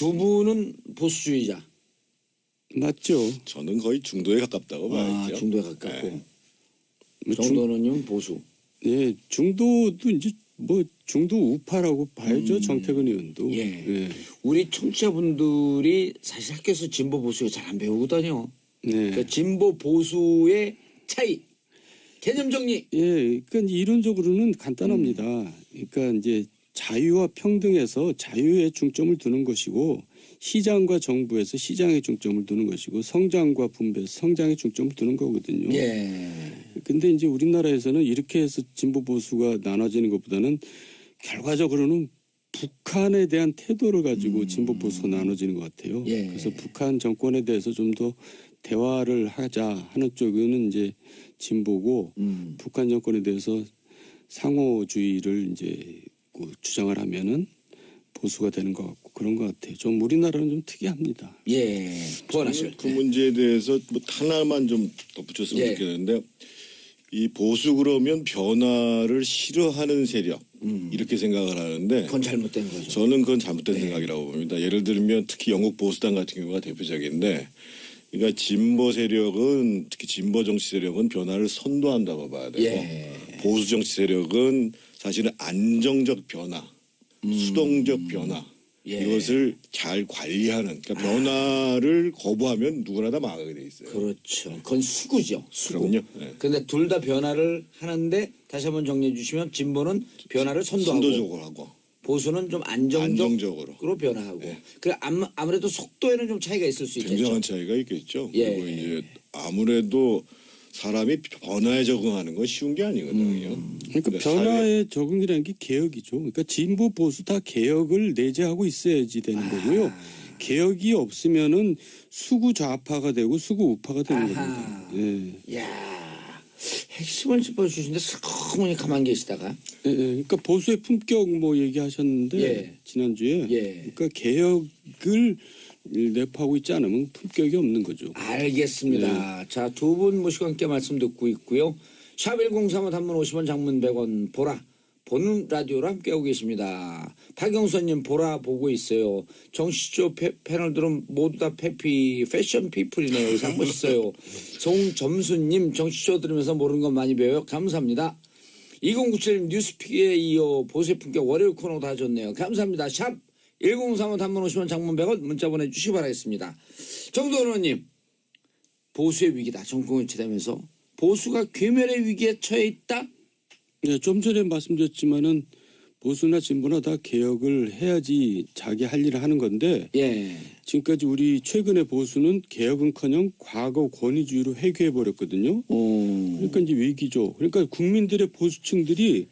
두 분은 보수주의자. 맞죠. 저는 거의 중도에 가깝다고 봐야죠. 중도에 가깝고. 뭐 정도는요 보수. 네, 중도도 이제 뭐 중도 우파라고 봐야죠. 정태근 의원도. 예. 예. 우리 청취자분들이 사실 학교에서 진보 보수를 잘 안 배우거든요. 네. 그러니까 진보 보수의 차이. 개념 정리. 예, 그러니까 이론적으로는 간단합니다. 그러니까 이제 자유와 평등에서 자유에 중점을 두는 것이고 시장과 정부에서 시장에 중점을 두는 것이고 성장과 분배에서 성장에 중점을 두는 거거든요. 예. 근데 이제 우리나라에서는 이렇게 해서 진보 보수가 나눠지는 것보다는 결과적으로는 북한에 대한 태도를 가지고 진보 보수가 나눠지는 것 같아요. 예. 그래서 북한 정권에 대해서 좀 더 대화를 하자 하는 쪽은 이제 진보고 북한 정권에 대해서 상호주의를 이제 주장을 하면은 보수가 되는 것 같고 그런 것 같아요. 좀 우리나라는 좀 특이합니다. 예. 보완하실. 그 문제에 대해서 뭐 하나만 좀 덧붙였으면 예. 좋겠는데 이 보수 그러면 변화를 싫어하는 세력 이렇게 생각을 하는데 그건 잘못된 거죠. 저는 그건 잘못된 생각이라고 봅니다. 예를 들면 특히 영국 보수당 같은 경우가 대표적인데 그러니까 진보 세력은 특히 진보 정치 세력은 변화를 선도한다고 봐야 되고 예. 보수 정치 세력은 사실은 안정적 변화, 수동적 변화 예. 이것을 잘 관리하는 그러니까 변화를 거부하면 누구나 다 망하게 돼 있어요. 그렇죠. 그건 수구죠. 수구. 그럼요. 네. 근데 둘 다 변화를 하는데 다시 한번 정리해 주시면 진보는 변화를 선도하고 선도적으로 하고 보수는 좀 안정적으로 안정적으로 변화하고. 네. 그래 아무래도 속도에는 좀 차이가 있을 수 있겠죠. 굉장한 차이가 있겠죠. 예. 그리고 이제 아무래도 사람이 변화에 적응하는 건 쉬운 게 아니거든요. 그러니까 변화에 적응이라는 게 개혁이죠. 그러니까 진보 보수 다 개혁을 내재하고 있어야지 되는 거고요. 개혁이 없으면은 수구 좌파가 되고 수구 우파가 되는 아하. 겁니다. 예. 이야. 핵심을 짚어주시는데 슬그머니 가만히 계시다가. 예, 예. 그러니까 보수의 품격 뭐 얘기하셨는데 예. 지난주에 예. 그러니까 개혁을 내포하고 있지 않으면 품격이 없는 거죠. 알겠습니다. 자, 두 분 모시고 함께 말씀 듣고 있고요. 샵 1035 단문 50원 장문 100원 보라 보는 라디오로 함께하고 계십니다. 박영선님 보라 보고 있어요. 정시조 패널들은 모두 다 패션 피플이네요. 의상 멋있어요. 송점수님 정시조 들으면서 모르는 건 많이 배워요. 감사합니다. 2097님 뉴스픽에 이어 보수의 품격 월요일 코너 다 좋네요. 감사합니다. 샵 1035 단문 50원 장문 100원 문자 보내주시기 바라겠습니다. 정도원 의원님 보수의 위기다. 정권을 치다면서 보수가 괴멸의 위기에 처해 있다? 네, 좀 전에 말씀드렸지만은 보수나 진보나 다 개혁을 해야지 자기 할 일을 하는 건데 예. 지금까지 우리 최근의 보수는 개혁은커녕 과거 권위주의로 회귀해 버렸거든요. 그러니까 이제 위기죠. 그러니까 국민들의 보수층들이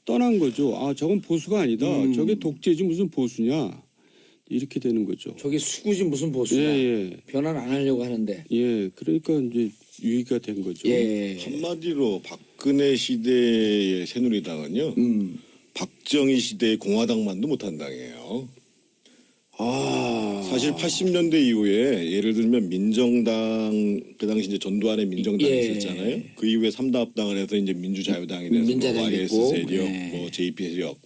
떠난 거죠. 아, 저건 보수가 아니다. 저게 독재지 무슨 보수냐. 이렇게 되는 거죠. 저게 수구지 무슨 보수냐. 예, 변화를 안 하려고 하는데. 예. 그러니까 이제 위기가 된 거죠. 예. 한마디로 박근혜 시대의 새누리당은요. 박정희 시대의 공화당만도 못한 당이에요. 사실 80년대 이후에 예를 들면 민정당 그 당시 이제 전두환의 민정당이 예. 있었잖아요. 그 이후에 3다 합당을 해서 이제 민주자유당이 돼서 민자당이 YS 됐고. 세력, 예. 뭐 JP 세력,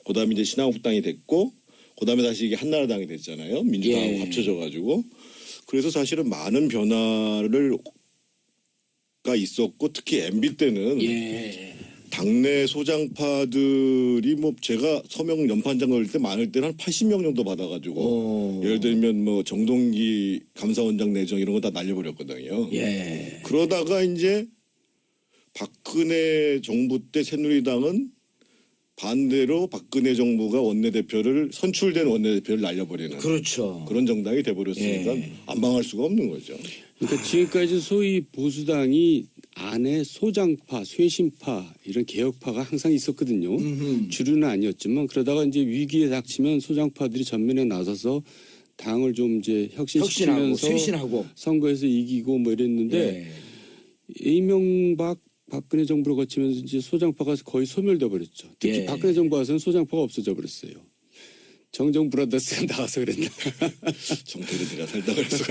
그다음에 이제 신한국당이 됐고, 그다음에 다시 이게 한나라당이 됐잖아요. 민주당하고 예. 합쳐져가지고 그래서 사실은 많은 변화를 가 있었고 특히 MB 때는 예. 당내 소장파들이 뭐 제가 서명 연판장 걸릴 때 많을 때는 한 80명 정도 받아가지고 예를 들면 뭐 정동기 감사원장 내정 이런 거 다 날려버렸거든요. 예. 그러다가 이제 박근혜 정부 때 새누리당은 반대로 박근혜 정부가 원내대표를 선출된 원내대표를 날려버리는 그렇죠. 그런 정당이 돼버렸으니까 예. 안 망할 수가 없는 거죠. 그러니까 지금까지 소위 보수당이 안에 소장파, 쇄신파 이런 개혁파가 항상 있었거든요. 주류는 아니었지만 그러다가 이제 위기에 닥치면 소장파들이 전면에 나서서 당을 좀 이제 혁신하고 혁신시키면서 쇄신하고. 선거에서 이기고 뭐 이랬는데 이명박 박근혜 정부를 거치면서 이제 소장파가 거의 소멸돼 버렸죠. 특히 예. 박근혜 정부 와서는 소장파가 없어져 버렸어요. 정정 브라더스가 나와서 그랬나. 정태근이가 살다 그래서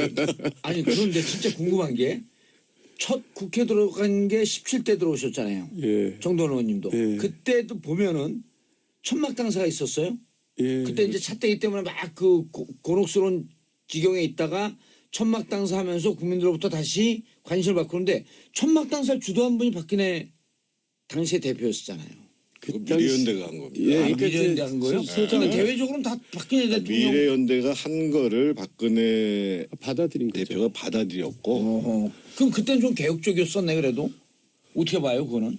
아니 그런데 진짜 궁금한 게 첫 국회 들어간 게 17대 들어오셨잖아요. 예. 정도원 의원님도. 예. 그때도 보면은 천막 당사가 있었어요? 예. 그때 이제 차떼기 때문에 막 그 곤혹스러운 지경에 있다가 천막당사하면서 국민들로부터 다시 관심을 받고 그런데 천막당사를 주도한 분이 박근혜 당시의 대표였었잖아요. 그 미래연대가 한 겁니다. 예, 아, 그러니까 미래연대 한 거예요? 소장을 대외적으로는 다 박근혜 대통령. 미래연대가 한 거를 박근혜 받아들인 거죠. 대표가 받아들였고 그럼 그때는 좀 개혁적이었었네 그래도. 어떻게 봐요 그거는?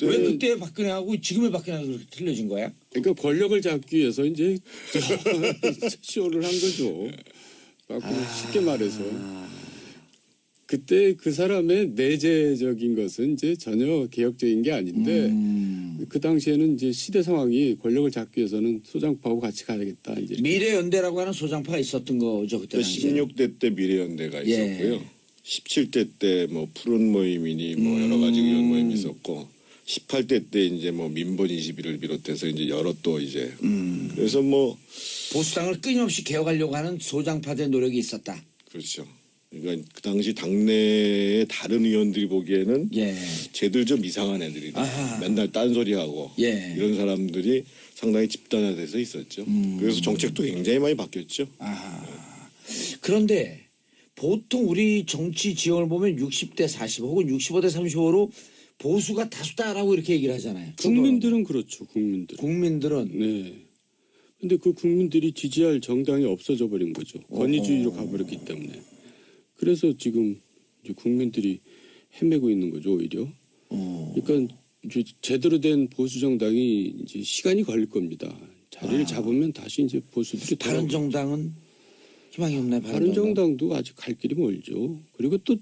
왜 그때 박근혜하고 지금의 박근혜가 그렇게 틀려진 거야? 그러니까 권력을 잡기 위해서 이제 쇼를 한 거죠. 쉽게 말해서. 그때 그 사람의 내재적인 것은 이제 전혀 개혁적인 게 아닌데 그 당시에는 이제 시대 상황이 권력을 잡기 위해서는 소장파하고 같이 가야겠다. 이제 미래연대라고 하는 소장파가 있었던 거죠 그때 당시에. 16대 때 미래연대가 예. 있었고요. 17대 때 뭐 푸른 모임이니 뭐 여러 가지 의원 모임이 있었고 18대 때 이제 뭐 민번 21을 비롯해서 이제 여러 또 이제 그래서 뭐 보수당을 끊임없이 개혁하려고 하는 소장파들의 노력이 있었다. 그렇죠. 그러니까 그 당시 당내의 다른 의원들이 보기에는 예. 쟤들 좀 이상한 애들이다. 아하. 맨날 딴소리하고 예. 이런 사람들이 상당히 집단화돼서 있었죠. 그래서 정책도 굉장히 많이 바뀌었죠. 그런데 보통 우리 정치 지형을 보면 60대 40 혹은 65대 35로 보수가 다수다라고 이렇게 얘기를 하잖아요. 국민들은 그렇죠. 국민들은 네. 근데 그 국민들이 지지할 정당이 없어져 버린 거죠. 권위주의로 가버렸기 때문에. 그래서 지금 이제 국민들이 헤매고 있는 거죠, 오히려. 그러니까 이제 제대로 된 보수 정당이 이제 시간이 걸릴 겁니다. 자리를 잡으면 다시 이제 보수들이 바른 정당은 희망이 없나요? 바른 정당도 아직 갈 길이 멀죠. 그리고 또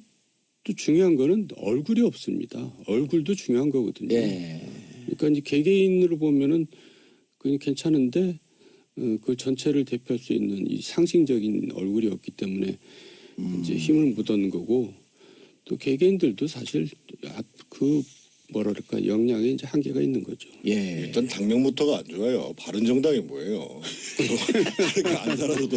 중요한 거는 얼굴이 없습니다. 얼굴도 중요한 거거든요. 예. 그러니까 이제 개개인으로 보면은 그냥 괜찮은데 그 전체를 대표할 수 있는 이 상징적인 얼굴이 없기 때문에 이제 힘을 못 얻는 거고 또 개개인들도 사실 그 뭐랄까 역량에 이제 한계가 있는 거죠. 예. 일단 당명부터가 안 좋아요. 바른정당이 뭐예요? 그러니까 안 살아도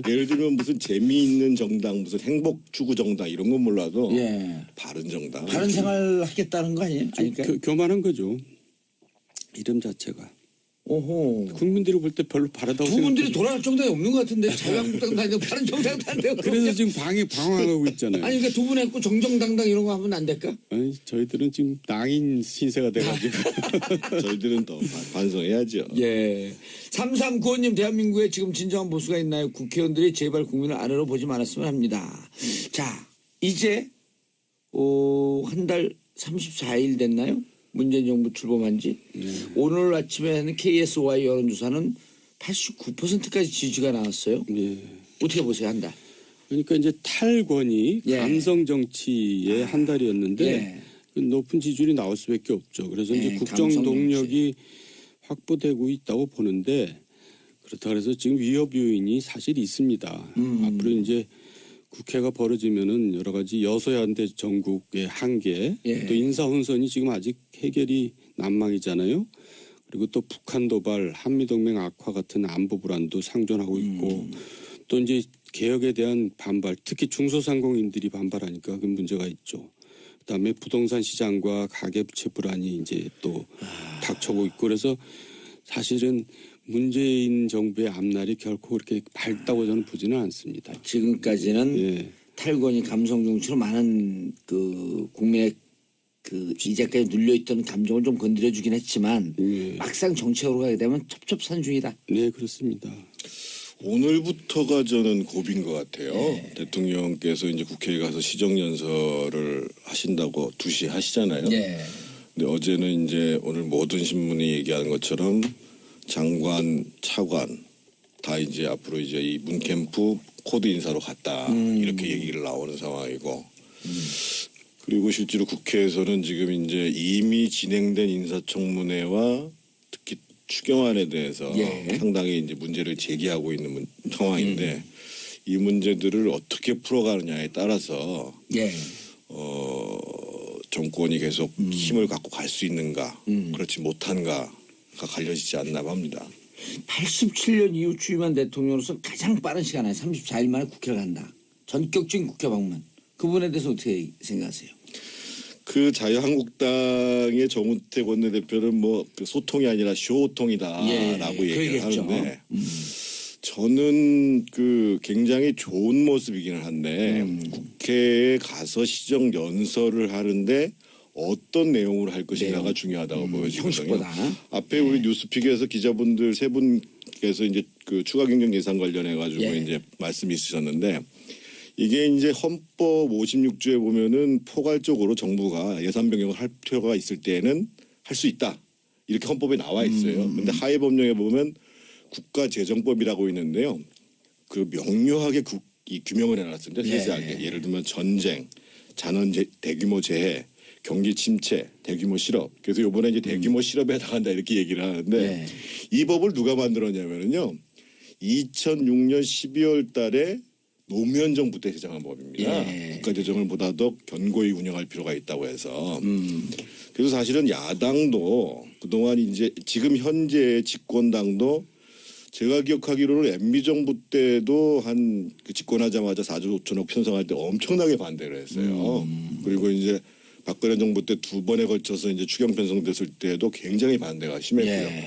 예를 들면 무슨 재미있는 정당, 무슨 행복추구 정당 이런 건 몰라도 예. 바른정당. 바른 생활 하겠다는 거 아니에요? 아니까. 교만한 거죠. 이름 자체가. 오호. 국민들이 볼 때 별로 바르다고 두 분들이 생각해요. 돌아갈 정당이 없는 것 같은데 자유한국당 다니고 바른 정당 다니고. 그래서 지금 방황하고 있잖아요. 아니 그러니까 두 분 했고 정정당당 이런 거 하면 안 될까? 아니, 저희들은 지금 낭인 신세가 돼가지고. 저희들은 더 반성해야죠. 예. 3395님 대한민국에 지금 진정한 보수가 있나요? 국회의원들이 제발 국민을 아래로 보지 말았으면 합니다. 자 이제 한 달 34일 됐나요? 문재인 정부 출범한 지. 오늘 아침에 하는 KSY 여론조사는 89%까지 지지가 나왔어요. 예. 어떻게 보세요 한 달? 그러니까 이제 탈권이 예. 감성 정치의 한 달이었는데 예. 그 높은 지지율이 나올 수밖에 없죠. 그래서 예, 이제 국정 감성 동력이 확보되고 있다고 보는데 그렇다 그래서 지금 위협 요인이 사실 있습니다. 앞으로 이제 국회가 벌어지면은 여러 가지 여소야대 전국의 한계, 예. 또 인사 혼선이 지금 아직 해결이 난망이잖아요. 그리고 또 북한 도발, 한미동맹 악화 같은 안보 불안도 상존하고 있고 또 이제 개혁에 대한 반발, 특히 중소상공인들이 반발하니까 그 문제가 있죠. 그다음에 부동산 시장과 가계부채 불안이 이제 또 닥쳐오고 있고 그래서 사실은 문재인 정부의 앞날이 결코 그렇게 밝다고 저는 보지는 않습니다. 지금까지는 예. 탈권이 감성 정치로 많은 그 국민의 그 이제까지 눌려있던 감정을 좀 건드려주긴 했지만 예. 막상 정책으로 가게 되면 첩첩산중이다. 네, 그렇습니다. 오늘부터가 저는 고비인 것 같아요. 대통령께서 이제 국회에 가서 시정연설을 하신다고 2시에 하시잖아요. 예. 근데 어제는 이제 오늘 모든 신문이 얘기하는 것처럼 장관, 차관 다 이제 앞으로 이제 이 문캠프 코드 인사로 갔다 이렇게 얘기를 나오는 상황이고 그리고 실제로 국회에서는 지금 이제 이미 진행된 인사청문회와 특히 추경안에 대해서 예. 상당히 이제 문제를 제기하고 있는 상황인데 이 문제들을 어떻게 풀어가느냐에 따라서 예. 정권이 계속 힘을 갖고 갈 수 있는가 그렇지 못한가가 갈려지지 않나 합니다. 87년 이후 취임한 대통령으로서 가장 빠른 시간 안에 34일 만에 국회를 간다. 전격적인 국회 방문. 그 부분에 대해서 어떻게 생각하세요? 그 자유한국당의 정우택 원내대표는 뭐 그 소통이 아니라 쇼통이다라고 예, 얘기를 그러겠죠. 하는데 저는 그 굉장히 좋은 모습이기는 한데 국회에 가서 시정 연설을 하는데 어떤 내용으로 할 것인가가 중요하다고 보여지거든요. 형식보다. 앞에 우리 뉴스픽에서 기자분들 세 분께서 이제 그 추가 경정 예산 관련해 가지고 예. 이제 말씀이 있으셨는데 이게 이제 헌법 56조에 보면은 포괄적으로 정부가 예산 변경을 할 필요가 있을 때에는 할 수 있다. 이렇게 헌법에 나와 있어요. 근데 하위 법령에 보면 국가재정법이라고 있는데요. 그 명료하게 이 규명을 해놨습니다. 세세하게. 예를 들면 전쟁, 잔원 대규모 재해, 경기 침체, 대규모 실업. 그래서 이번에 이제 대규모 실업에 해당한다 이렇게 얘기를 하는데 예. 이 법을 누가 만들었냐면요. 2006년 12월 달에 노무현 정부 때 제정한 법입니다. 예. 국가재정을 보다 더 견고히 운영할 필요가 있다고 해서. 그래서 사실은 야당도 그동안 이제 지금 현재 집권당도 제가 기억하기로는 MB 정부 때도 한 그 집권하자마자 4조 5천억 편성할 때 엄청나게 반대를 했어요. 그리고 이제 박근혜 정부 때 두 번에 걸쳐서 이제 추경 편성됐을 때도 굉장히 반대가 심했고요. 예.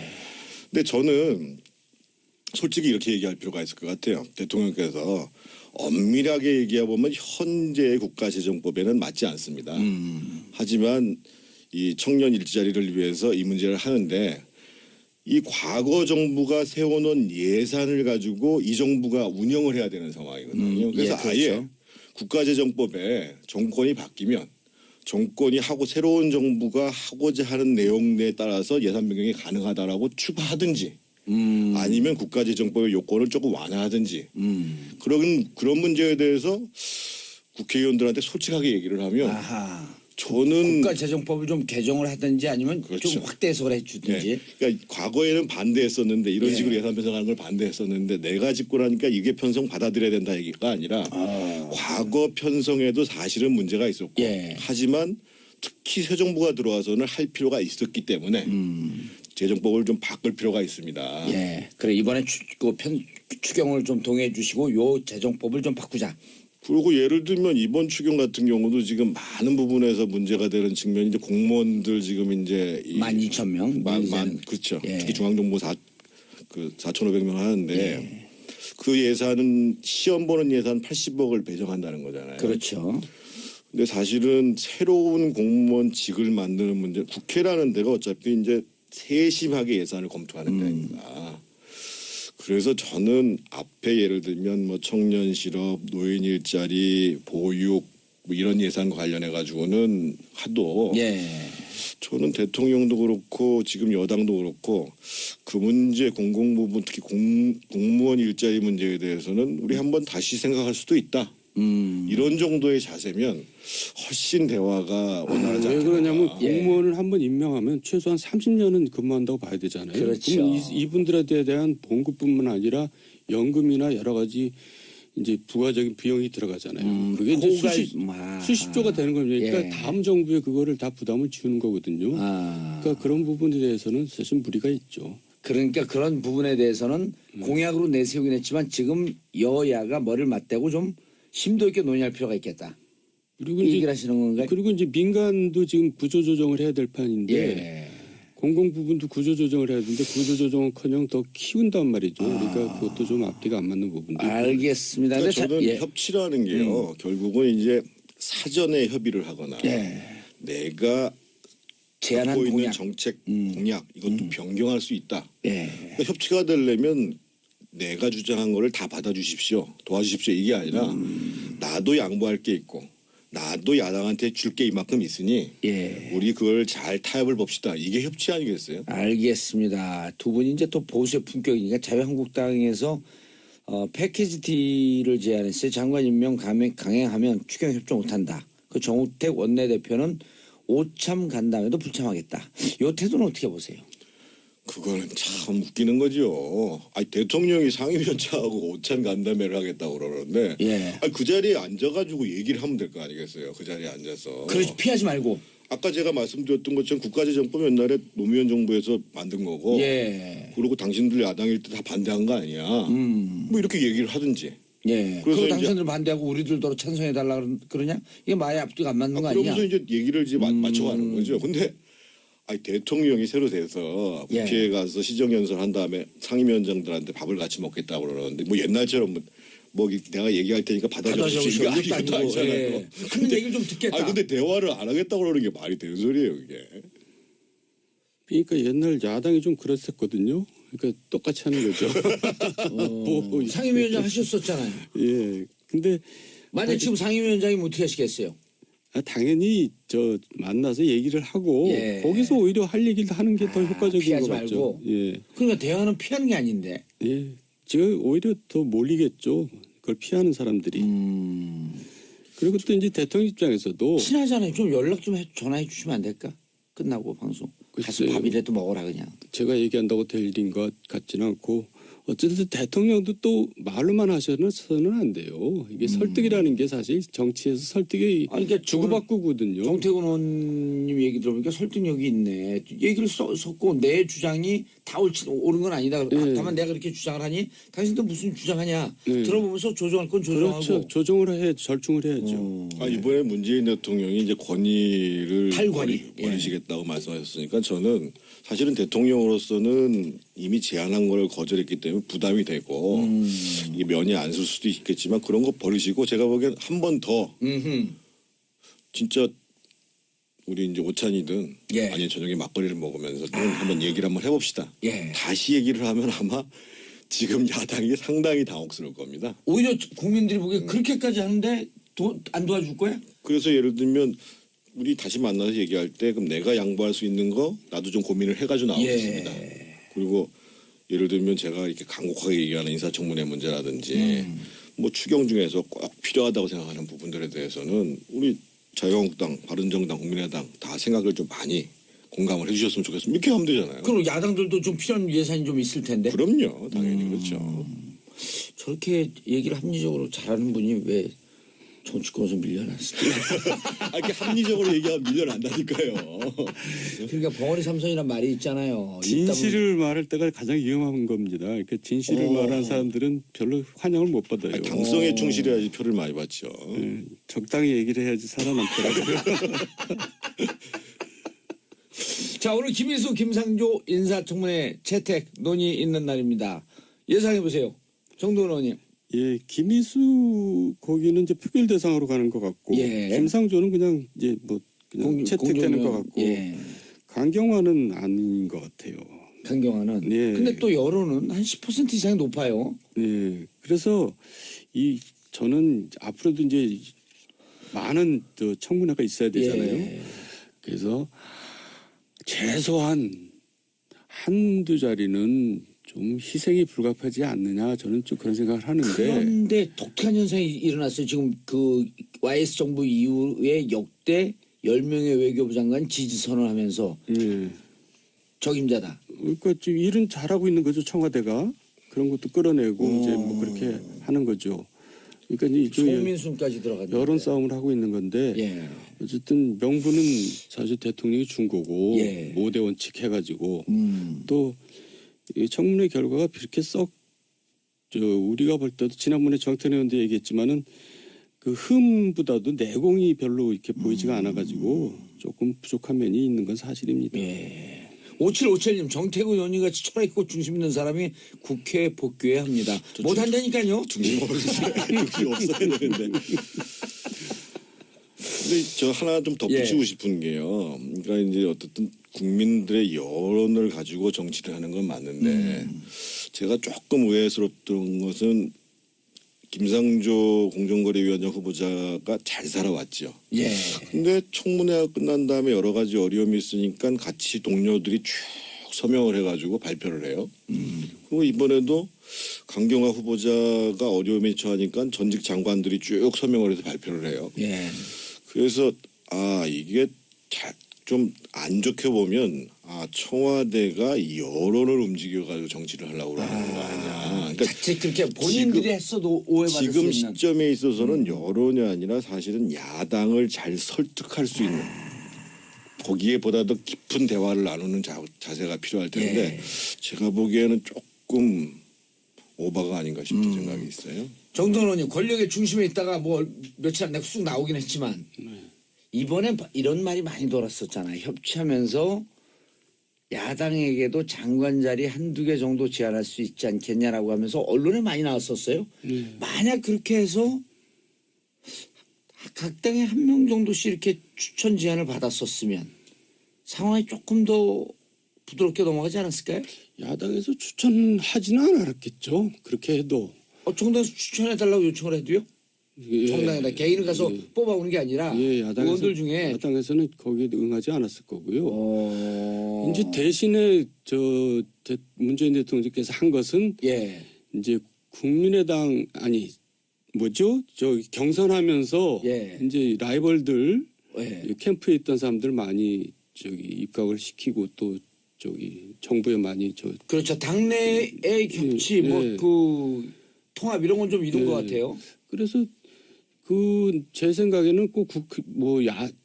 근데 저는 솔직히 이렇게 얘기할 필요가 있을 것 같아요. 대통령께서 엄밀하게 얘기해보면 현재의 국가재정법에는 맞지 않습니다. 하지만 이 청년 일자리를 위해서 이 문제를 하는데 이 과거 정부가 세워놓은 예산을 가지고 이 정부가 운영을 해야 되는 상황이거든요. 그래서 예, 그렇죠. 아예 국가재정법에 정권이 바뀌면 정권이 하고 새로운 정부가 하고자 하는 내용에 따라서 예산 변경이 가능하다라고 추가하든지 아니면 국가재정법의 요건을 조금 완화하든지 그런 문제에 대해서 국회의원들한테 솔직하게 얘기를 하면 아하. 저는 국가재정법을 좀 개정을 하든지 아니면 그렇죠. 좀 확대 해석을 해주든지. 네. 그러니까 과거에는 반대했었는데 이런 예. 식으로 예산 편성하는 걸 반대했었는데 내가 집권하니까 이게 편성 받아들여야 된다 얘기가 아니라 과거 편성에도 사실은 문제가 있었고 예. 하지만 특히 새 정부가 들어와서는 할 필요가 있었기 때문에 재정법을 좀 바꿀 필요가 있습니다. 예. 그래 이번에 추경을 좀 동의해 주시고 요 재정법을 좀 바꾸자. 그리고 예를 들면 이번 추경 같은 경우도 지금 많은 부분에서 문제가 되는 측면이 이제 공무원들 지금 이제 12,000명. 그렇죠. 예. 특히 중앙정부 4,500명 하는데 예. 그 예산은 시험 보는 예산 80억을 배정한다는 거잖아요. 그렇죠. 근데 사실은 새로운 공무원직을 만드는 문제, 국회라는 데가 어차피 이제 세심하게 예산을 검토하는 데니까. 그래서 저는 앞에 예를 들면 뭐 청년 실업, 노인 일자리, 보육 뭐 이런 예산과 관련해 가지고는 하도 예. 저는 대통령도 그렇고 지금 여당도 그렇고 그 문제 공공부문 특히 공무원 일자리 문제에 대해서는 우리 한번 다시 생각할 수도 있다. 이런 정도의 자세면 훨씬 대화가 원활하지 왜 않겠나. 그러냐면 공무원을 한번 임명하면 최소한 30년은 근무한다고 봐야 되잖아요. 그렇죠. 그럼 이분들에 대한 봉급뿐만 아니라 연금이나 여러 가지 이제 부가적인 비용이 들어가잖아요. 그게 이제 수십조가 되는 겁니다. 그러니까 예. 다음 정부에 그거를 다 부담을 지우는 거거든요. 그러니까 그런 부분에 대해서는 사실 무리가 있죠. 그러니까 그런 부분에 대해서는 공약으로 내세우긴 했지만 지금 여야가 머리를 맞대고 좀 심도 있게 논의할 필요가 있겠다. 그리고 이 이제 얘기를 하시는 건가요? 그리고 이제 민간도 지금 구조조정을 해야 될 판인데 예. 공공 부분도 구조조정을 해야 되는데 구조조정은커녕 더 키운단 말이죠. 그러니까 그것도 좀 앞뒤가 안 맞는 부분도 있고. 알겠습니다. 그러니까 근데 저는 협치라는 게요. 결국은 이제 사전에 협의를 하거나 예. 내가 제안한 갖고 있는 공약. 정책 공약 이것도 변경할 수 있다. 예. 그러니까 협치가 되려면 내가 주장한 거를 다 받아주십시오. 도와주십시오. 이게 아니라 나도 양보할 게 있고 나도 야당한테 줄 게 이만큼 있으니 예. 우리 그걸 잘 타협을 봅시다. 이게 협치 아니겠어요? 알겠습니다. 두 분이 이제 또 보수의 품격이니까 자유한국당에서 패키지 D를 제안했어요. 장관 임명 강행하면 추경 협조 못한다. 그 정우택 원내대표는 오참 간담회도 불참하겠다. 이 태도는 어떻게 보세요? 그거는 참 웃기는 거죠. 아니, 대통령이 상임위원장하고 오찬 간담회를 하겠다고 그러는데 예. 아니, 그 자리에 앉아가지고 얘기를 하면 될 거 아니겠어요. 그 자리에 앉아서. 그렇지 피하지 말고. 아까 제가 말씀드렸던 것처럼 국가재정법 옛날에 노무현 정부에서 만든 거고 예. 그리고 당신들 야당일 때 다 반대한 거 아니야. 뭐 이렇게 얘기를 하든지 예. 그래서 그거 이제- 당신들 반대하고 우리들도 찬성해달라 그러냐? 이게 말이 앞뒤가 안 맞는 거 아니야? 그러면서 이제 얘기를 이제 맞춰가는 거죠. 근데 아니 대통령이 새로 돼서 예. 국회에 가서 시정연설 한 다음에 상임위원장들한테 밥을 같이 먹겠다고 그러는데 뭐 옛날처럼 뭐 내가 얘기할 테니까 받아주십시오. 받아주십시오. 이거 이것도 아니고. 아니잖아요. 예. 하는 얘기를 좀 듣겠다. 아 근데 대화를 안 하겠다고 그러는 게 말이 되는 소리예요, 그게. 그러니까 옛날 야당이 좀 그랬었거든요. 그러니까 똑같이 하는 거죠. 뭐, 상임위원장 하셨었잖아요. 예. 근데 만약 지금 상임위원장이면 어떻게 하시겠어요? 당연히 저 만나서 얘기를 하고 예. 거기서 오히려 할 얘기를 하는 게 더 효과적인 피하지 것 같죠. 말고. 예. 그러니까 대화는 피하는 게 아닌데. 예. 지금 오히려 더 몰리겠죠. 그걸 피하는 사람들이. 그리고 또 이제 대통령 입장에서도 친하잖아요. 좀 연락 좀 전화해 주시면 안 될까? 끝나고 방송. 가서 글쎄요. 밥이라도 먹어라 그냥. 제가 얘기한다고 될 일인 것 같지는 않고 어쨌든 대통령도 또 말로만 하셔서는 안 돼요. 이게 설득이라는 게 사실 정치에서 설득이 아니, 그러니까 주고받고거든요. 정태근 의원님 얘기 들어보니까 설득력이 있네. 얘기를 섞고 내 주장이 다 옳은 건 아니다. 네. 다만 내가 그렇게 주장을 하니 당신도 무슨 주장하냐. 네. 들어보면서 조정할 건 조정하고. 그렇죠. 조정을 해 절충을 해야죠. 아, 이번에 문재인 대통령이 이제 권위를 탈권위. 버리시겠다고 말씀하셨으니까 저는 사실은 대통령으로서는 이미 제안한 걸 거절했기 때문에 부담이 되고 이게 면이 안 쓸 수도 있겠지만 그런 거 버리시고 제가 보기엔 한 번 더 진짜 우리 이제 오찬이든 예. 아니면 저녁에 막걸리를 먹으면서 한번 얘기를 한번 해봅시다. 예. 다시 얘기를 하면 아마 지금 야당이 상당히 당혹스러울 겁니다. 오히려 국민들이 보기에 그렇게까지 하는데 안 도와줄 거야? 그래서 예를 들면 우리 다시 만나서 얘기할 때 그럼 내가 양보할 수 있는 거 나도 좀 고민을 해가지고 나오겠습니다. 그리고 예를 들면 제가 이렇게 간곡하게 얘기하는 인사청문회 문제라든지 뭐 추경 중에서 꼭 필요하다고 생각하는 부분들에 대해서는 우리 자유한국당, 바른정당, 국민의당 다 생각을 좀 많이 공감을 해주셨으면 좋겠습니다. 이렇게 하면 되잖아요. 그럼 야당들도 좀 필요한 예산이 좀 있을 텐데. 그럼요, 당연히 그렇죠. 저렇게 얘기를 합리적으로 잘하는 분이 왜 정치권에서 밀려났을까? 아, 이렇게 합리적으로 얘기하면 밀려난다니까요. 그러니까 벙어리 삼선이란 말이 있잖아요. 진실을 말할 때가 가장 위험한 겁니다. 그러니까 진실을 말하는 사람들은 별로 환영을 못 받아요. 아니, 당성에 충실해야지 표를 많이 받죠. 적당히 얘기를 해야지 살아남더라고요. 자, 오늘 김일수 김상조 인사청문회 채택 논의 있는 날입니다. 예상해 보세요. 정도원 의원님. 예, 김희수 거기는 이제 표결 대상으로 가는 것 같고 예. 김상조는 그냥 이제 뭐 그냥 채택되는 것 같고 예. 강경화는 아닌 것 같아요. 강경화는. 예. 근데 또 여론은 한 10% 이상이 높아요. 예, 그래서 저는 앞으로도 이제 많은 또 청문회가 있어야 되잖아요. 예. 그래서 최소한 한두 자리는 좀 희생이 불가피하지 않느냐 저는 좀 그런 생각을 하는데 그런데 독특한 현상이 일어났어요. 지금 그 YS 정부 이후에 역대 10명의 외교부 장관 지지 선언하면서 예. 적임자다. 그러니까 지금 일은 잘하고 있는 거죠 청와대가 그런 것도 끌어내고 이제 뭐 그렇게 하는 거죠. 그러니까 이제 송민순까지 들어갔는데. 여론 싸움을 하고 있는 건데 예. 어쨌든 명분은 사실 대통령이 준 거고 예. 5대 원칙 해가지고 또 이 청문회 결과가 그렇게 우리가 볼 때도 지난번에 정태근 의원도 얘기했지만은 그 흠보다도 내공이 별로 이렇게 보이지가 않아가지고 조금 부족한 면이 있는 건 사실입니다. 예. 5757님 정태구 의원님 같이 철학 있고 중심 있는 사람이 국회에 복귀해야 합니다. 못한다니까요. 중심 없어야 되는데. 근데 저 하나 좀 덧붙이고 예. 싶은 게요. 그러니까 이제 어쨌든 국민들의 여론을 가지고 정치를 하는 건 맞는데 제가 조금 의외스럽던 것은 김상조 공정거래위원장 후보자가 잘 살아왔죠. 예. 근데 청문회가 끝난 다음에 여러 가지 어려움이 있으니까 같이 동료들이 쭉 서명을 해가지고 발표를 해요. 그리고 이번에도 강경화 후보자가 어려움에 처하니까 전직 장관들이 쭉 서명을 해서 발표를 해요. 예. 그래서 이게 좀 안 좋게 보면 청와대가 여론을 움직여가지고 정치를 하려고 그러는 거 아니냐. 그러니까 자칫 그렇게 본인들이 했어도 오해받을 수 지금 있는. 시점에 있어서는 여론이 아니라 사실은 야당을 잘 설득할 수 있는 거기에 보다 더 깊은 대화를 나누는 자세가 필요할 텐데 예. 제가 보기에는 조금 오바가 아닌가 싶은 생각이 있어요. 정동원 의원님 권력의 중심에 있다가 뭐 며칠 안 내고 쑥 나오긴 했지만 이번엔 이런 말이 많이 돌았었잖아요. 협치하면서 야당에게도 장관 자리 한두 개 정도 제안할 수 있지 않겠냐라고 하면서 언론에 많이 나왔었어요. 만약 그렇게 해서 각 당에 한 명 정도씩 이렇게 추천 제안을 받았었으면 상황이 조금 더 부드럽게 넘어가지 않았을까요? 야당에서 추천하지는 않았겠죠. 그렇게 해도. 정당에서 추천해달라고 요청을 해도요? 예, 정당에다 개인을 가서 뽑아오는 게 아니라 의원들 중에 야당에서는 거기에 응하지 않았을 거고요. 이제 어... 대신에 문재인 대통령께서 한 것은 예. 이제 국민의당 아니 뭐죠? 경선하면서 예. 이제 라이벌들 예. 캠프에 있던 사람들 많이 입각을 시키고 또 정부에 많이 그렇죠. 당내의 협치 예. 뭐 그 통합 이런 건 좀 이룬 것 같아요. 그래서 제 생각에는 꼭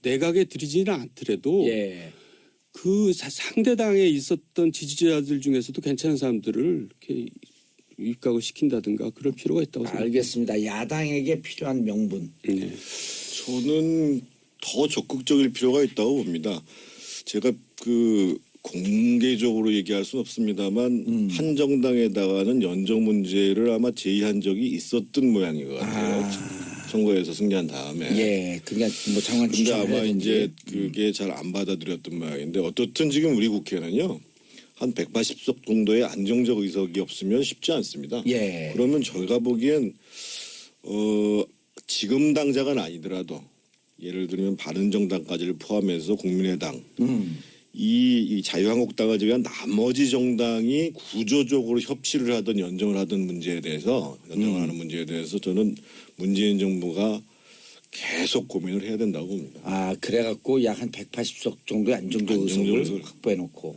내각에 들이지는 않더라도 예. 그 상대당에 있었던 지지자들 중에서도 괜찮은 사람들을 이렇게 입각을 시킨다든가 그럴 필요가 있다고 생각합니다. 알겠습니다. 야당에게 필요한 명분. 네. 저는 더 적극적일 필요가 있다고 봅니다. 제가 공개적으로 얘기할 수는 없습니다만 한 정당에다가는 연정 문제를 아마 제의한 적이 있었던 모양인 것 같아요. 선거에서 승리한 다음에. 예, 그러니까 뭐 장관 근데 아마 추천을 이제 그게 잘 안 받아들였던 모양인데 어떻든 지금 우리 국회는요 한 180석 정도의 안정적 의석이 없으면 쉽지 않습니다. 예. 그러면 저희가 보기엔 지금 당장은 아니더라도 예를 들면 바른정당까지를 포함해서 국민의당 이 자유한국당을 제외한 나머지 정당이 구조적으로 협치를 하든 연정을 하든 문제에 대해서 연정을 하는 문제에 대해서 저는 문재인 정부가 계속 고민을 해야 된다고 봅니다. 그래갖고 약 한 180석 정도의 안정적 의석을 확보해놓고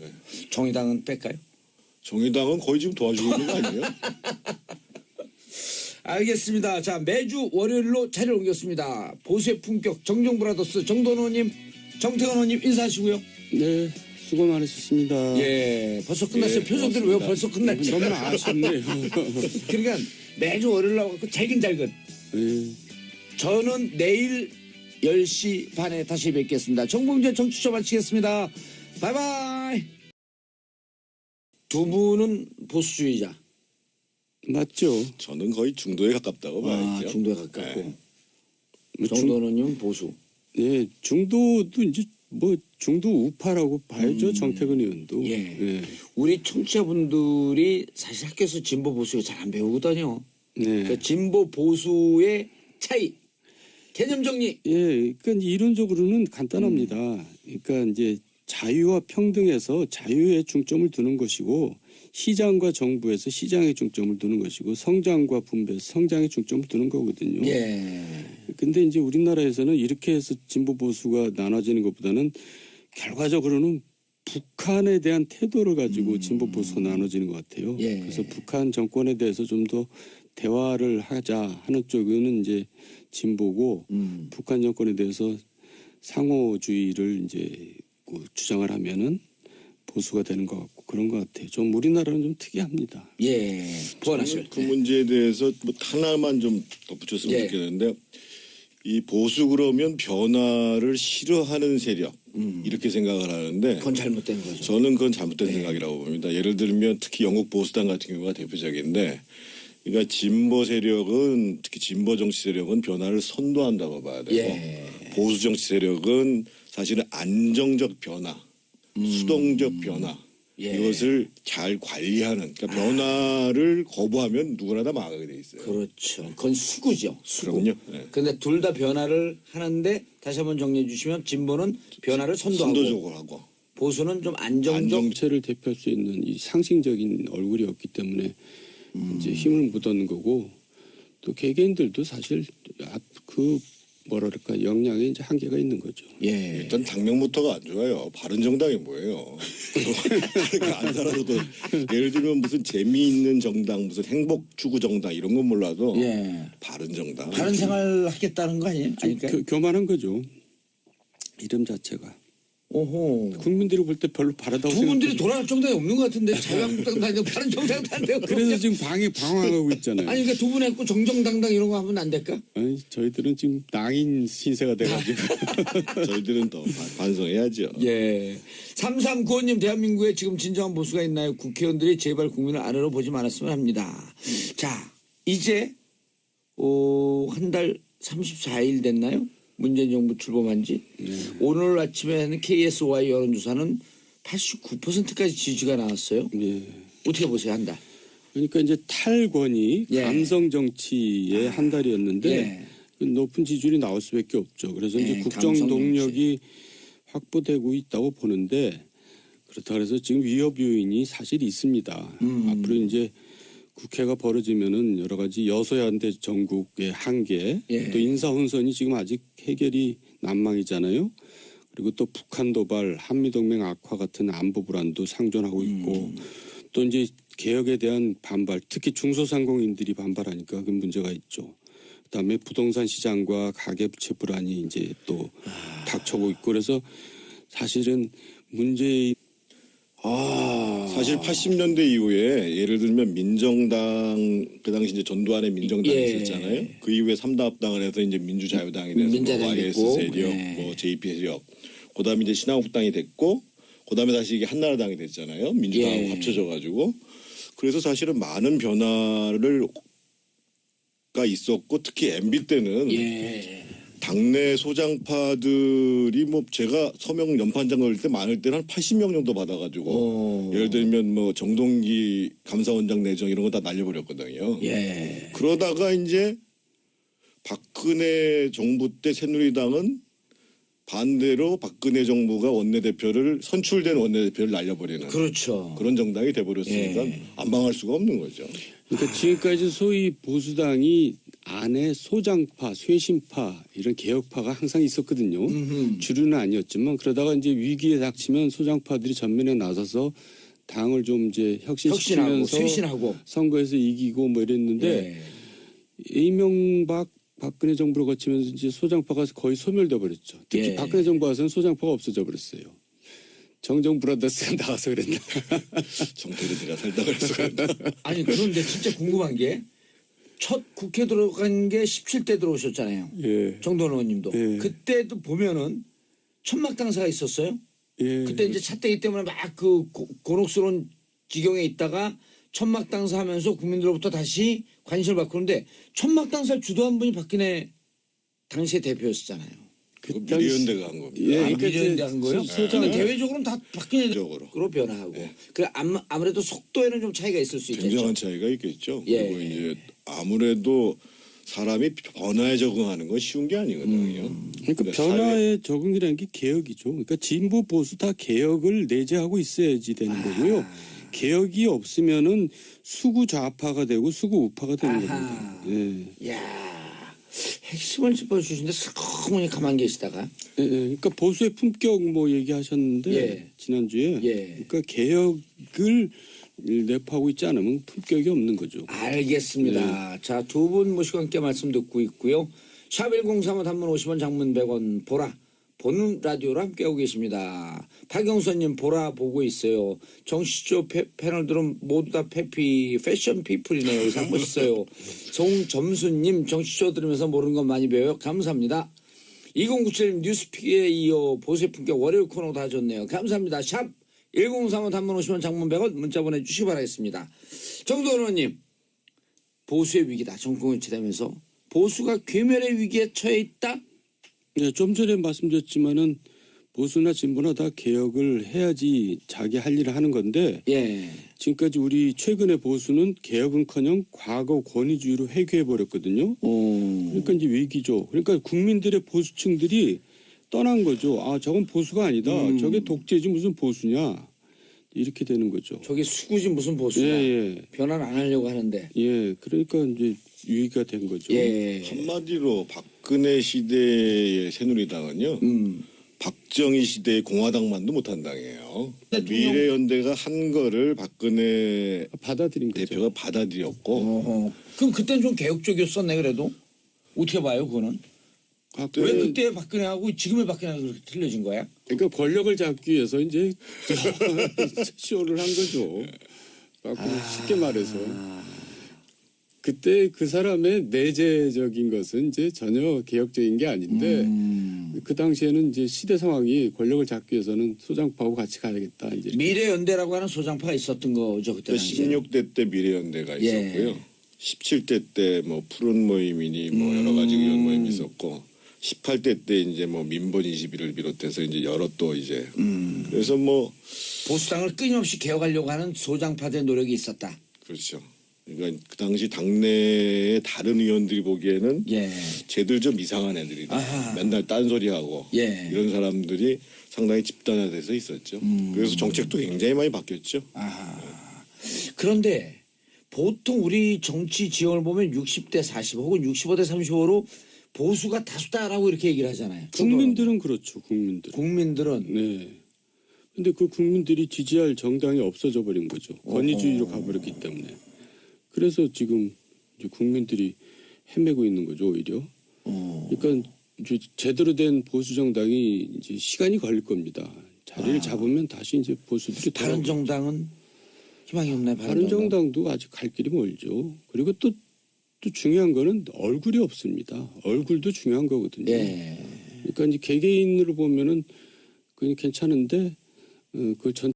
정의당은 뺄까요? 정의당은 거의 지금 도와주고 있는 거 아니에요? 알겠습니다. 자, 매주 월요일로 자리를 옮겼습니다. 보수의 품격 정정브라더스 정동원 의원님, 정태근 의원님 인사하시고요. 네, 수고 많으셨습니다. 예, 벌써 끝났어요. 표정들이 왜 벌써 끝났지? 너무 아쉽네요. 그러니까 매주 월요일 나와갖고 잘근잘근. 저는 내일 10시 반에 다시 뵙겠습니다. 정봉재 정치쇼 마치겠습니다. 바이바이. 두 분은 보수주의자. 맞죠. 저는 거의 중도에 가깝다고 봐야죠. 중도에 가깝고. 네. 정도는 보수. 네, 중도도 이제 중도 우파라고 봐야죠. 정태근 의원도. 예. 예. 우리 청취자분들이 사실 학교에서 진보 보수를 잘 안 배우거든요. 네. 그러니까 진보 보수의 차이. 개념 정리. 예, 그러니까 이론적으로는 간단합니다. 그러니까 이제 자유와 평등에서 자유에 중점을 두는 것이고 시장과 정부에서 시장에 중점을 두는 것이고 성장과 분배에서 성장에 중점을 두는 거거든요. 예. 근데 이제 우리나라에서는 이렇게 해서 진보 보수가 나눠지는 것보다는 결과적으로는 북한에 대한 태도를 가지고 진보 보수가 나눠지는 것 같아요. 예. 그래서 북한 정권에 대해서 좀 더 대화를 하자 하는 쪽은 이제 진보고 북한 정권에 대해서 상호주의를 이제 주장을 하면은 보수가 되는 것 같고 그런 것 같아요. 좀 우리나라는 좀 특이합니다. 예. 보완하시오. 그 문제에 대해서 하나만 좀 덧붙였으면 좋겠는데 이 보수 그러면 변화를 싫어하는 세력 이렇게 생각을 하는데 그건 잘못된 거죠. 저는 그건 잘못된 생각이라고 봅니다. 예를 들면 특히 영국 보수당 같은 경우가 대표적인데 그러니까 진보 세력은 특히 진보 정치 세력은 변화를 선도한다고 봐야 되고 보수 정치 세력은 사실은 안정적 변화, 수동적 변화 이것을 잘 관리하는 그러니까 변화를 거부하면 누구나 다 망하게 돼 있어요. 그렇죠. 그건 수구죠. 수구. 그럼요. 네. 그런데 둘 다 변화를 하는데 다시 한번 정리해 주시면 진보는 변화를 선도하고 선도적으로 하고 보수는 좀 안정적 정체를 대표할 수 있는 이 상징적인 얼굴이 없기 때문에 이제 힘을 못 얻는 거고 또 개개인들도 사실 뭐랄까 역량에 이제 한계가 있는 거죠. 예. 일단 당명부터가 안 좋아요. 바른정당이 뭐예요? 그러니까 안 살아도 예를 들면 무슨 재미있는 정당, 무슨 행복 추구 정당 이런 건 몰라도 바른정당. 바른 생활 하겠다는 거 아니에요? 좀 교만한 거죠. 이름 자체가. 오호. 국민들이 볼 때 별로 바라다고 두 분들이 생각하지. 돌아갈 정당이 없는 것 같은데 자유한국당도 아니고 다른 정당도 안 돼요. 그래서 지금 방황하고 있잖아요. 아니 그러니까 두 분 했고 정정당당 이런 거 하면 안 될까? 아니, 저희들은 지금 낭인 신세가 돼가지고 저희들은 더 반성해야죠. 예. 3395님 대한민국에 지금 진정한 보수가 있나요? 국회의원들이 제발 국민을 아래로 보지 말았으면 합니다. 자 이제 한 달 34일 됐나요? 문재인 정부 출범한 지. 오늘 아침에는 KSY 여론조사는 89%까지 지지가 나왔어요. 예. 어떻게 보세요 한 달? 그러니까 이제 탈권이 예. 감성 정치의 한 달이었는데 예. 그 높은 지지율이 나올 수밖에 없죠. 그래서 예, 이제 국정 감성 동력이 확보되고 있다고 보는데 그렇다 그래서 지금 위협 요인이 사실 있습니다. 앞으로 이제 국회가 벌어지면은 여러 가지 여소야대 전국의 한계, 예. 또 인사 혼선이 지금 아직 해결이 난망이잖아요. 그리고 또 북한 도발, 한미 동맹 악화 같은 안보 불안도 상존하고 있고 또 이제 개혁에 대한 반발, 특히 중소상공인들이 반발하니까 그 문제가 있죠. 그다음에 부동산 시장과 가계부채 불안이 이제 또 닥쳐오고 있고 그래서 사실은 문재인 사실 80년대 이후에 예를 들면 민정당 그 당시 이제 전두환의 민정당이 예. 있었잖아요. 그 이후에 3다 합당을 해서 이제 민주자유당이 돼서 민자당이 YS 됐고, 세력, 예. 뭐 JP 세력, 그다음에 이제 신한국당이 됐고, 그다음에 다시 이게 한나라당이 됐잖아요. 민주당하고 예. 합쳐져가지고 그래서 사실은 많은 변화를 가 있었고 특히 MB 때는 예. 당내 소장파들이 뭐 제가 서명 연판장 넣을 때 많을 때는 한 80명 정도 받아가지고 예를 들면 뭐 정동기 감사원장 내정 이런 거 다 날려버렸거든요. 예. 그러다가 이제 박근혜 정부 때 새누리당은 반대로 박근혜 정부가 원내대표를 선출된 원내대표를 날려버리는 그렇죠. 그런 정당이 돼버렸으니까 예. 안 망할 수가 없는 거죠. 그러니까 지금까지 소위 보수당이 안에 소장파, 쇄신파 이런 개혁파가 항상 있었거든요. 주류는 아니었지만 그러다가 이제 위기에 닥치면 소장파들이 전면에 나서서 당을 좀 이제 혁신하고 혁신시키면서 쇄신하고. 선거에서 이기고 뭐 이랬는데 이명박 박근혜 정부를 거치면서 이제 소장파가 거의 소멸돼 버렸죠. 특히 예. 박근혜 정부 와서는 소장파가 없어져 버렸어요. 정정 브라더스가 나와서 그랬나? 정태근이가 살다 그래서 그런다. 아니 그런데 진짜 궁금한 게 첫 국회 들어간 게 17대 들어오셨잖아요. 예. 정도원 의원님도. 예. 그때도 보면은 천막 당사가 있었어요. 예. 그때 이제 차떼기 때문에 막 그 곤혹스러운 지경에 있다가 천막 당사하면서 국민들로부터 다시 관심을 받고 그런데 천막 당사를 주도한 분이 박근혜 당시의 대표였잖아요. 그 미래연대가 한 겁니다. 예, 아, 그러니까 미래연대 한 거예요? 소장 근데 대외적으로는 다 박근혜 적으로 으로 변화하고. 그 아무래도 속도에는 좀 차이가 있을 수 있겠죠. 굉장한 차이가 있겠죠. 예. 그리고 이제 아무래도 사람이 변화에 적응하는 건 쉬운 게 아니거든요. 그러니까 변화에 적응이라는 게 개혁이죠. 그러니까 진보 보수 다 개혁을 내재하고 있어야지 되는 거고요. 개혁이 없으면은 수구 좌파가 되고 수구 우파가 되는 아하. 겁니다. 예. 이야 핵심을 짚어주시는데 슬그머니 가만 계시다가 예, 예. 그러니까 보수의 품격 뭐 얘기하셨는데 예. 지난주에 예. 그러니까 개혁을 내포하고 있지 않으면 품격이 없는 거죠. 알겠습니다. 자, 두 분 모시고 함께 말씀 듣고 있고요. 샵 1035 단문 50원 장문 100원 보라 보는 라디오로 함께하고 계십니다. 박영선님 보라 보고 있어요. 정치조 패널들은 모두 다 패션 피플이네요. 의상 멋있어요. 송점수님 정치조 들으면서 모르는 것 많이 배워요. 감사합니다. 2097님 뉴스픽에 이어 보수의 품격 월요일 코너 다 좋네요. 감사합니다. 샵 1035 단문 50원 장문 100원 문자 보내주시기 바라겠습니다. 정도원 의원님 보수의 위기다. 정권 교체되면서 보수가 괴멸의 위기에 처해 있다. 네, 좀 전에 말씀드렸지만은 보수나 진보나 다 개혁을 해야지 자기 할 일을 하는 건데 예. 지금까지 우리 최근의 보수는 개혁은커녕 과거 권위주의로 회귀해 버렸거든요. 그러니까 이제 위기죠. 그러니까 국민들의 보수층들이 떠난 거죠. 아, 저건 보수가 아니다. 저게 독재지 무슨 보수냐. 이렇게 되는 거죠. 저게 수구지 무슨 보수냐. 예. 변화를 안 하려고 하는데. 예. 그러니까 이제 위기가 된 거죠. 예. 한마디로 박근혜 시대의 새누리당은요. 박정희 시대의 공화당만도 못한 당이에요. 대통령- 미래연대가 한 거를 박근혜 받아들인 거죠. 대표가 받아들였고 어허. 그럼 그때는 좀 개혁적이었었네 그래도. 어떻게 봐요 그거는? 왜 그때 박근혜하고 지금의 박근혜가 그렇게 틀려진 거야? 그러니까 권력을 잡기 위해서 이제 쇼를 한 거죠. 쉽게 말해서 그때 그 사람의 내재적인 것은 이제 전혀 개혁적인 게 아닌데 그 당시에는 이제 시대 상황이 권력을 잡기 위해서는 소장파하고 같이 가야겠다. 이제 미래연대라고 하는 소장파가 있었던 거죠 그때 당시에. 16대 때 미래연대가 예. 있었고요. 17대 때 뭐 푸른 모임이니 뭐 여러 가지 의원 모임이 있었고 18대 때 이제 뭐 민본 21을 비롯해서 이제 여러 또 이제 그래서 뭐 보수당을 끊임없이 개혁하려고 하는 소장파들의 노력이 있었다. 그렇죠. 그러니까 그 당시 당내의 다른 의원들이 보기에는 예. 쟤들 좀 이상한 애들이다. 아하. 맨날 딴소리하고 예. 이런 사람들이 상당히 집단화돼서 있었죠. 그래서 정책도 굉장히 많이 바뀌었죠. 아. 그런데 보통 우리 정치 지형을 보면 60대 40 혹은 65대 35로 보수가 다수다라고 이렇게 얘기를 하잖아요. 국민들은 그렇죠. 국민들은 네. 근데 그 국민들이 지지할 정당이 없어져 버린 거죠. 권위주의로 가버렸기 때문에. 그래서 지금 이제 국민들이 헤매고 있는 거죠, 오히려. 그러니까 이제 제대로 된 보수 정당이 이제 시간이 걸릴 겁니다. 자리를 잡으면 다시 이제 보수들이 다른 정당은 희망이 없나요? 다른 정당도 아직 갈 길이 멀죠. 그리고 또 중요한 거는 얼굴이 없습니다. 얼굴도 중요한 거거든요. 예. 그러니까 이제 개개인으로 보면은 그냥 괜찮은데 그 전